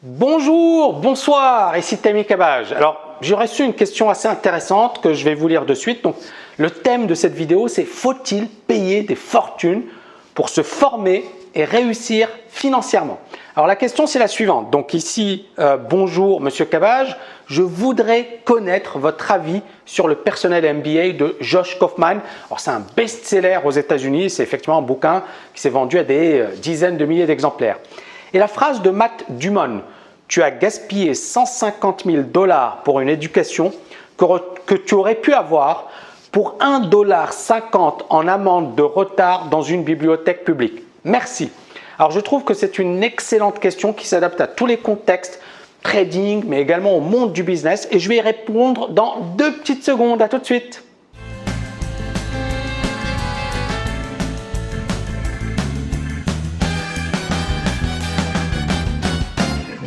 Bonjour, bonsoir, ici Tammy Cabage. Alors, j'ai reçu une question assez intéressante que je vais vous lire de suite. Donc, le thème de cette vidéo, c'est faut-il payer des fortunes pour se former et réussir financièrement? Alors, la question, c'est la suivante. Donc ici, bonjour Monsieur Cabage, je voudrais connaître votre avis sur le personnel MBA de Josh Kaufman. Alors, c'est un best-seller aux États-Unis. C'est effectivement un bouquin qui s'est vendu à des dizaines de milliers d'exemplaires. Et la phrase de Matt Damon, tu as gaspillé 150 000 $ pour une éducation que tu aurais pu avoir pour 1,50 $ en amende de retard dans une bibliothèque publique. Merci. Alors, je trouve que c'est une excellente question qui s'adapte à tous les contextes, trading, mais également au monde du business. Et je vais y répondre dans 2 petites secondes. À tout de suite.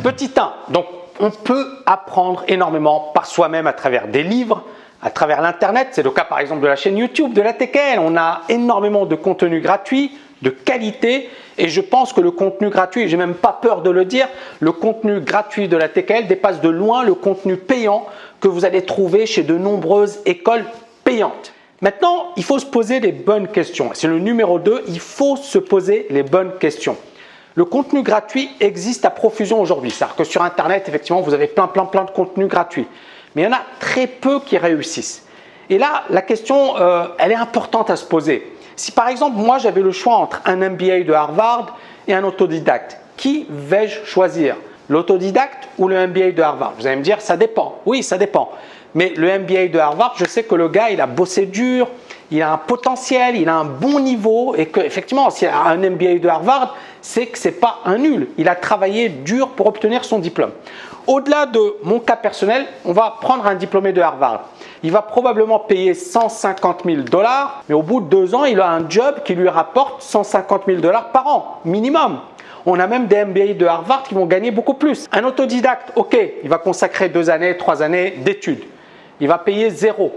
Petit 1, donc on peut apprendre énormément par soi-même à travers des livres, à travers l'internet. C'est le cas par exemple de la chaîne YouTube de la TKL. On a énormément de contenu gratuit, de qualité, et je pense que le contenu gratuit, j'ai même pas peur de le dire, le contenu gratuit de la TKL dépasse de loin le contenu payant que vous allez trouver chez de nombreuses écoles payantes. Maintenant, il faut se poser les bonnes questions. C'est le numéro 2, il faut se poser les bonnes questions. Le contenu gratuit existe à profusion aujourd'hui. C'est-à-dire que sur Internet, effectivement, vous avez plein de contenus gratuits. Mais il y en a très peu qui réussissent. Et là, la question, elle est importante à se poser. Si par exemple, moi, j'avais le choix entre un MBA de Harvard et un autodidacte, qui vais-je choisir? L'autodidacte ou le MBA de Harvard? Vous allez me dire, ça dépend. Oui, ça dépend. Mais le MBA de Harvard, je sais que le gars, il a bossé dur, il a un potentiel, il a un bon niveau et qu'effectivement, s'il a un MBA de Harvard, c'est que ce n'est pas un nul. Il a travaillé dur pour obtenir son diplôme. Au-delà de mon cas personnel, on va prendre un diplômé de Harvard. Il va probablement payer 150 000 $, mais au bout de 2 ans, il a un job qui lui rapporte 150 000 $ par an, minimum. On a même des MBA de Harvard qui vont gagner beaucoup plus. Un autodidacte, ok, il va consacrer 2 années, 3 années d'études. Il va payer 0.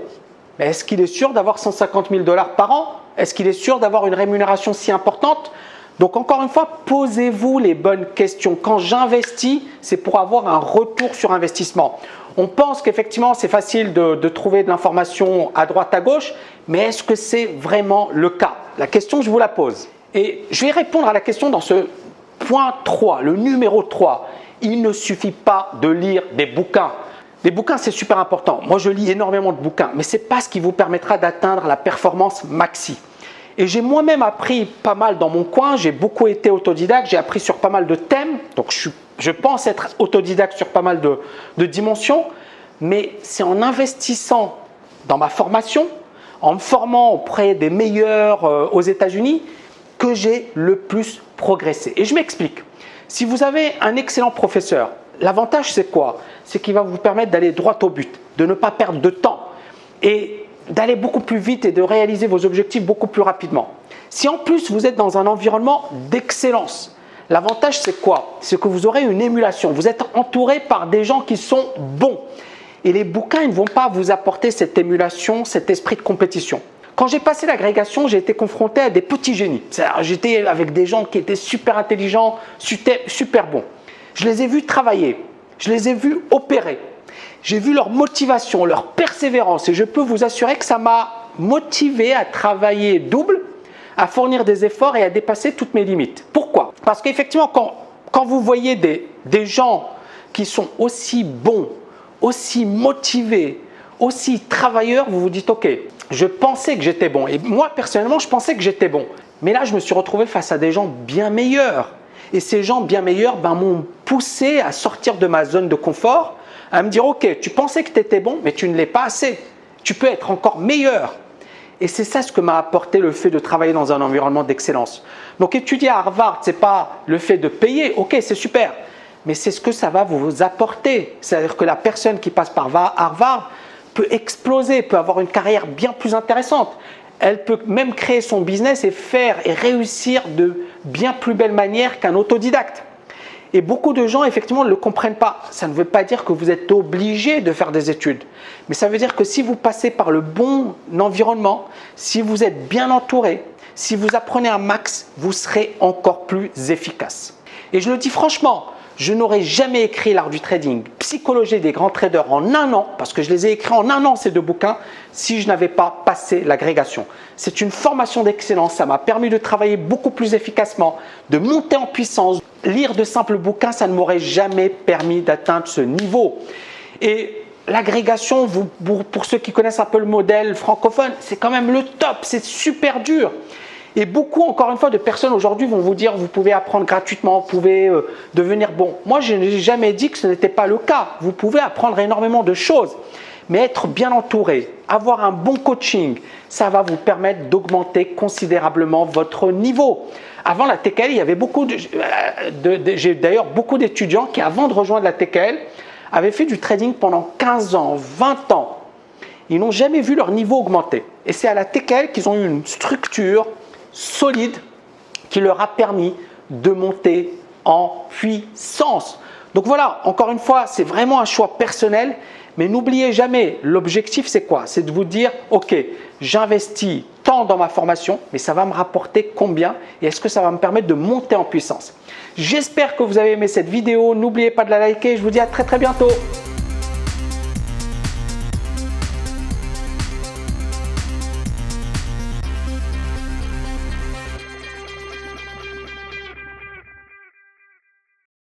Mais est-ce qu'il est sûr d'avoir 150 000 $ par an? Est-ce qu'il est sûr d'avoir une rémunération si importante? Donc encore une fois, posez-vous les bonnes questions. Quand j'investis, c'est pour avoir un retour sur investissement. On pense qu'effectivement, c'est facile de trouver de l'information à droite, à gauche, mais est-ce que c'est vraiment le cas? La question, je vous la pose. Et je vais répondre à la question dans ce point 3, le numéro 3. Il ne suffit pas de lire des bouquins. Les bouquins, c'est super important. Moi, je lis énormément de bouquins, mais ce n'est pas ce qui vous permettra d'atteindre la performance maxi. Et j'ai moi-même appris pas mal dans mon coin. J'ai beaucoup été autodidacte. J'ai appris sur pas mal de thèmes. Donc, je pense être autodidacte sur pas mal de dimensions. Mais c'est en investissant dans ma formation, en me formant auprès des meilleurs aux États-Unis, que j'ai le plus progressé. Et je m'explique. Si vous avez un excellent professeur, l'avantage, c'est quoi? C'est qu'il va vous permettre d'aller droit au but, de ne pas perdre de temps et d'aller beaucoup plus vite et de réaliser vos objectifs beaucoup plus rapidement. Si en plus vous êtes dans un environnement d'excellence, l'avantage c'est quoi? C'est que vous aurez une émulation. Vous êtes entouré par des gens qui sont bons. Et les bouquins ils ne vont pas vous apporter cette émulation, cet esprit de compétition. Quand j'ai passé l'agrégation, j'ai été confronté à des petits génies. J'étais avec des gens qui étaient super intelligents, super bons. Je les ai vus travailler, je les ai vus opérer. J'ai vu leur motivation, leur persévérance et je peux vous assurer que ça m'a motivé à travailler double, à fournir des efforts et à dépasser toutes mes limites. Pourquoi? Parce qu'effectivement, quand vous voyez des gens qui sont aussi bons, aussi motivés, aussi travailleurs, vous vous dites « Ok, je pensais que j'étais bon. » Et moi, personnellement, je pensais que j'étais bon. Mais là, je me suis retrouvé face à des gens bien meilleurs. Et ces gens bien meilleurs m'ont poussé à sortir de ma zone de confort, à me dire « Ok, tu pensais que tu étais bon, mais tu ne l'es pas assez. Tu peux être encore meilleur. » Et c'est ça ce que m'a apporté le fait de travailler dans un environnement d'excellence. Donc étudier à Harvard, ce n'est pas le fait de payer, ok, c'est super, mais c'est ce que ça va vous apporter. C'est-à-dire que la personne qui passe par Harvard peut exploser, peut avoir une carrière bien plus intéressante. Elle peut même créer son business et faire et réussir de bien plus belle manière qu'un autodidacte. Et beaucoup de gens, effectivement, ne le comprennent pas. Ça ne veut pas dire que vous êtes obligé de faire des études. Mais ça veut dire que si vous passez par le bon environnement, si vous êtes bien entouré, si vous apprenez un max, vous serez encore plus efficace. Et je le dis franchement, Je n'aurais jamais écrit l'art du trading, psychologie des grands traders en un an, parce que je les ai écrits en un an ces deux bouquins, si je n'avais pas passé l'agrégation. C'est une formation d'excellence, ça m'a permis de travailler beaucoup plus efficacement, de monter en puissance. Lire de simples bouquins, ça ne m'aurait jamais permis d'atteindre ce niveau. Et l'agrégation, pour ceux qui connaissent un peu le modèle francophone, c'est quand même le top, c'est super dur. Et beaucoup, encore une fois, de personnes aujourd'hui vont vous dire vous pouvez apprendre gratuitement, vous pouvez devenir bon. Moi, je n'ai jamais dit que ce n'était pas le cas. Vous pouvez apprendre énormément de choses, mais être bien entouré, avoir un bon coaching, ça va vous permettre d'augmenter considérablement votre niveau. Avant la TKL, il y avait j'ai d'ailleurs beaucoup d'étudiants qui, avant de rejoindre la TKL, avaient fait du trading pendant 15 ans, 20 ans. Ils n'ont jamais vu leur niveau augmenter. Et c'est à la TKL qu'ils ont eu une structure solide qui leur a permis de monter en puissance. Donc voilà, encore une fois, c'est vraiment un choix personnel, mais n'oubliez jamais, l'objectif c'est quoi? C'est de vous dire, ok, j'investis tant dans ma formation, mais ça va me rapporter combien et est-ce que ça va me permettre de monter en puissance? J'espère que vous avez aimé cette vidéo, n'oubliez pas de la liker, je vous dis à très bientôt.